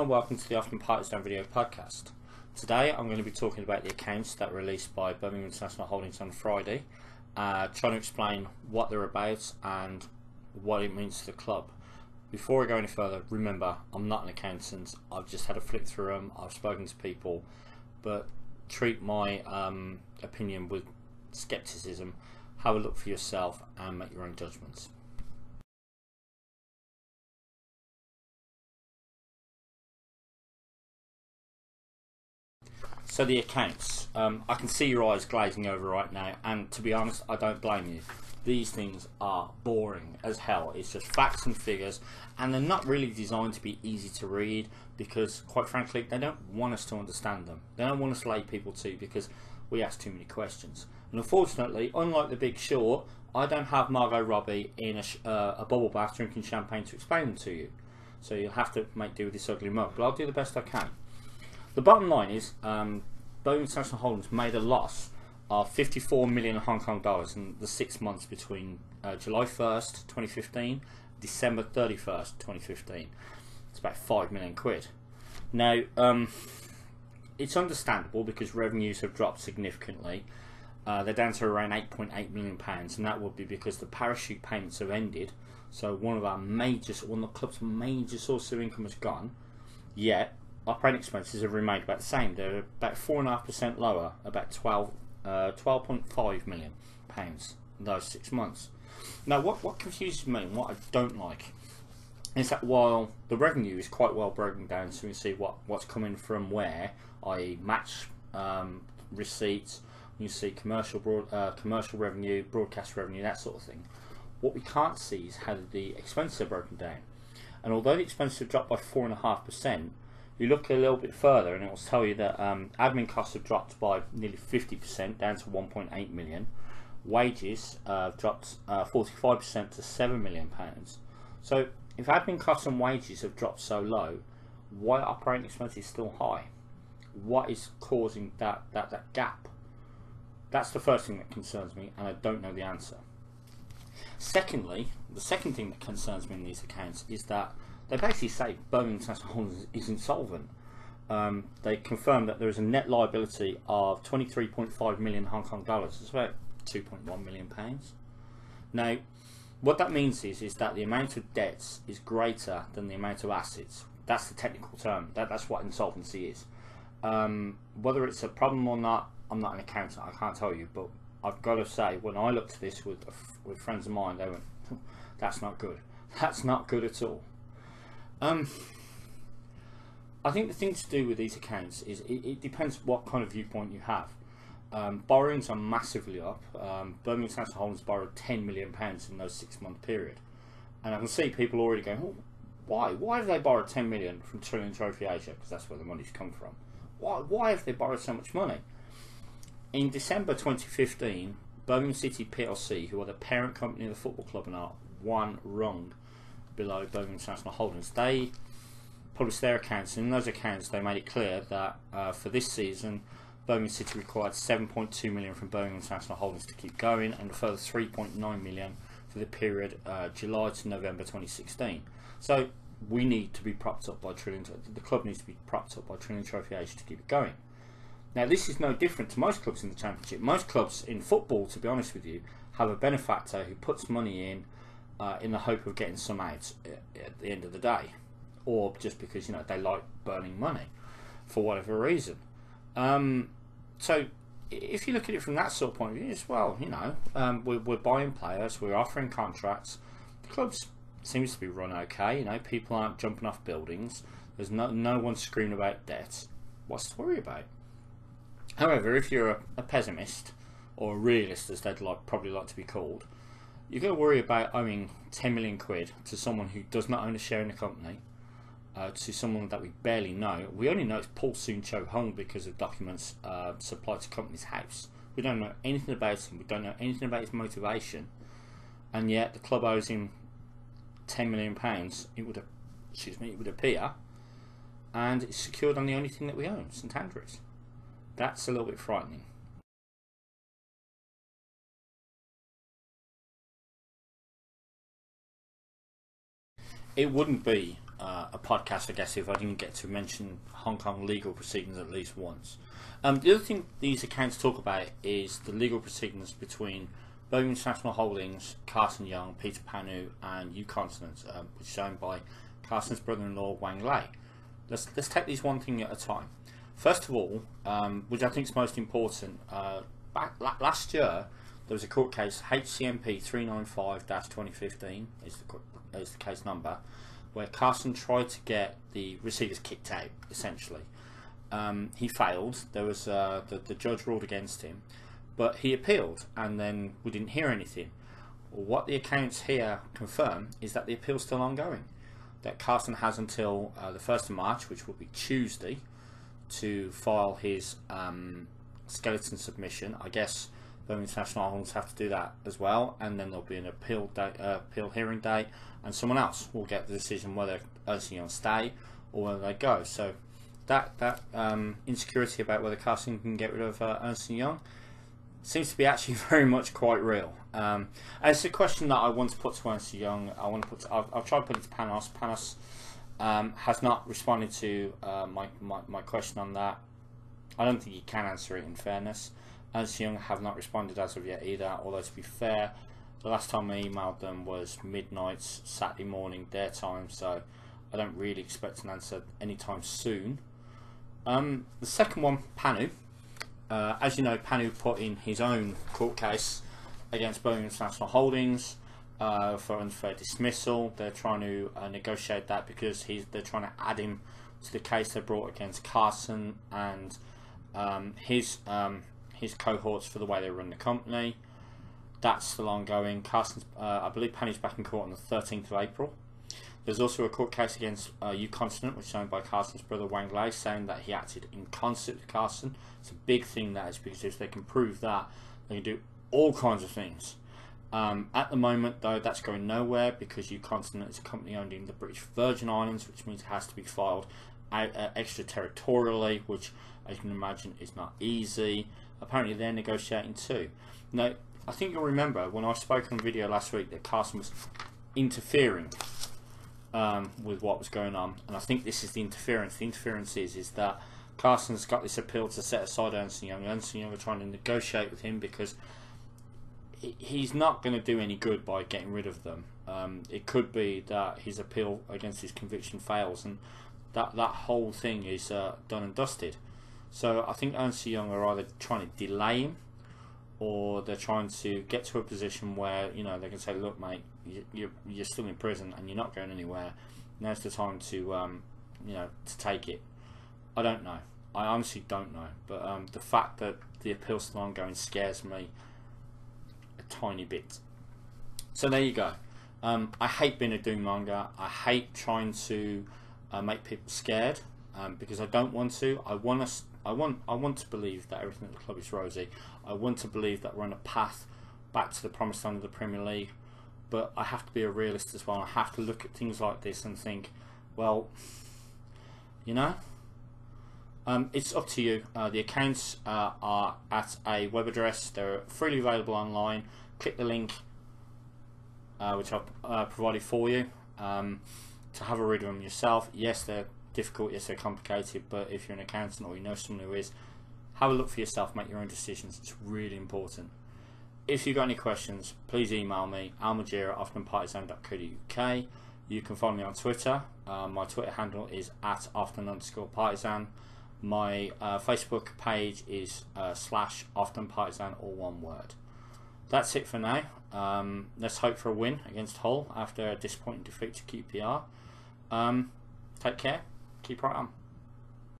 and welcome to the Often Partisan Video Podcast. Today I'm going to be talking about the accounts that were released by Birmingham International Holdings on Friday, trying to explain what they're about and what it means to the club. Before I go any further, remember, I'm not an accountant. I've just had a flick through them, I've spoken to people, but treat my opinion with skepticism. Have a look for yourself and make your own judgments. So the accounts, I can see your eyes glazing over right now, and to be honest, I don't blame you. These things are boring as hell. It's just facts and figures, and they're not really designed to be easy to read because, quite frankly, they don't want us to understand them. They don't want us to lay people to because we ask too many questions. And unfortunately, unlike The Big Short, I don't have Margot Robbie in a bubble bath drinking champagne to explain them to you. So you'll have to make do with this ugly mug, but I'll do the best I can. The bottom line is, Birmingham International Holdings made a loss of 54 million Hong Kong dollars in the 6 months between July 1st, 2015, December 31st, 2015. It's about 5 million quid. Now, it's understandable because revenues have dropped significantly. They're down to around 8.8 million pounds, and that would be because the parachute payments have ended. So one of the club's major sources of income has gone. Yet operating expenses have remained about the same. They're about 4.5% lower, about 12.5 million pounds in those 6 months. Now, what confuses me and what I don't like is that while the revenue is quite well broken down, so we can see what's coming from where, i.e. match receipts, you see commercial revenue, broadcast revenue, that sort of thing. What we can't see is how the expenses are broken down. And although the expenses have dropped by 4.5%, you look a little bit further and it will tell you that admin costs have dropped by nearly 50%, down to 1.8 million. Wages have dropped 45% to 7 million pounds. So if admin costs and wages have dropped so low, why are operating expenses still high? What is causing that gap? That's the first thing that concerns me, and I don't know the answer. Secondly, the second thing that concerns me in these accounts is that they basically say Birmingham International Holdings is insolvent. They confirm that there is a net liability of 23.5 million Hong Kong dollars. It's about 2.1 million pounds. Now, what that means is that the amount of debts is greater than the amount of assets. That's the technical term. That's what insolvency is. Whether it's a problem or not, I'm not an accountant. I can't tell you. But I've got to say, when I looked at this with friends of mine, they went, "That's not good. That's not good at all." I think the thing to do with these accounts is it depends what kind of viewpoint you have. Borrowings are massively up. Birmingham International Holdings borrowed 10 million pounds in those 6 month period, and I can see people already going, "Oh, why have they borrowed 10 million from Trillion Trophy Asia?" Because that's where the money's come from. Why have they borrowed so much money? In December 2015, Birmingham City PLC, who are the parent company of the football club and are one rung below Birmingham International Holdings, they published their accounts, and in those accounts they made it clear that for this season Birmingham City required 7.2 million from Birmingham International Holdings to keep going, and a further 3.9 million for the period July to November 2016. So we need to be propped up by the club needs to be propped up by Trillion Trophy Asia to keep it going. Now, this is no different to most clubs in the Championship. Most clubs in football, to be honest with you, have a benefactor who puts money in the hope of getting some out at the end of the day, or just because they like burning money for whatever reason. So if you look at it from that sort of point of view, as well, we're buying players, we're offering contracts. The clubs seems to be run okay. People aren't jumping off buildings. There's no one screaming about debt. What's to worry about? However, if you're a pessimist or a realist, as they'd probably like to be called, you've got to worry about owing 10 million quid to someone who does not own a share in the company, to someone that we barely know. We only know it's Paul Soon Cho Hung because of documents supplied to the company's house. We don't know anything about him. We don't know anything about his motivation, and yet the club owes him 10 million pounds. It would appear, and it's secured on the only thing that we own, St Andrews. That's a little bit frightening. It wouldn't be a podcast, I guess, if I didn't get to mention Hong Kong legal proceedings at least once. The other thing these accounts talk about is the legal proceedings between Boeing International Holdings, Carson Young, Peter Panu, and Ucontinent, which is owned by Carson's brother-in-law Wang Lei. Let's take these one thing at a time. First of all, which I think is most important, last year there was a court case, HCMP 395-2015 is the case number, where Carson tried to get the receivers kicked out, essentially. He failed. There was the judge ruled against him, but he appealed, and then we didn't hear anything. What the accounts here confirm is that the appeal is still ongoing. That Carson has until the 1st of March, which will be Tuesday, to file his skeleton submission. I guess Boeing International Holdings have to do that as well, and then there'll be an appeal hearing date, and someone else will get the decision whether Ernst & Young stay or whether they go. So that insecurity about whether Carson can get rid of Ernst & Young seems to be actually very much quite real. And it's a question that I want to put to Ernst & Young. I'll try to put it to Panos. Panos has not responded to my question on that. I don't think he can answer it, in fairness. Ernst & Young have not responded as of yet either, although to be fair, the last time I emailed them was midnight Saturday morning their time, so I don't really expect an answer anytime soon. The second one, Panu. As you know, Panu put in his own court case against Boeing International Holdings for unfair dismissal. They're trying to negotiate that because they're trying to add him to the case they brought against Carson and his cohorts for the way they run the company. That's still ongoing. Carson's, I believe Panu's back in court on the 13th of April. There's also a court case against Ucontinent, which is owned by Carson's brother Wang Lei, saying that he acted in concert with Carson. It's a big thing, that is, because if they can prove that, they can do all kinds of things. At the moment, though, that's going nowhere because Ucontinent is a company owned in the British Virgin Islands, which means it has to be filed extraterritorially, which, as you can imagine, is not easy. Apparently, they're negotiating too. Now, I think you'll remember when I spoke on video last week that Carson was interfering with what was going on, and I think this is the interference. The interference is that Carson's got this appeal to set aside Ernst & Young. Ernst & Young are trying to negotiate with him because he's not going to do any good by getting rid of them. It could be that his appeal against his conviction fails, and that whole thing is done and dusted. So I think Ernst & Young are either trying to delay him, or they're trying to get to a position where, you know, they can say, look mate, you're still in prison and you're not going anywhere. Now's the time to you know, to take it. I don't know. I honestly don't know. But the fact that the appeal's still ongoing scares me a tiny bit. So there you go. I hate being a doommonger. I hate trying to make people scared because I don't want to. I want to believe that everything at the club is rosy. I want to believe that we're on a path back to the promised land of the Premier League. But I have to be a realist as well. I have to look at things like this and think, well, you know, it's up to you. The accounts are at a web address. They're freely available online. Click the link which I've provided for you to have a read of them yourself. Yes, they're difficult, yes, they're complicated, but if you're an accountant or you know someone who is, have a look for yourself, make your own decisions. It's really important. If you've got any questions, please email me, almajira@afternoonpartisan.co.uk. You can follow me on Twitter. My Twitter handle is @afternoon_partisan. My Facebook page is /afternoonpartisan, all one word. That's it for now. Let's hope for a win against Hull after a disappointing defeat to QPR. Take care. Keep right on.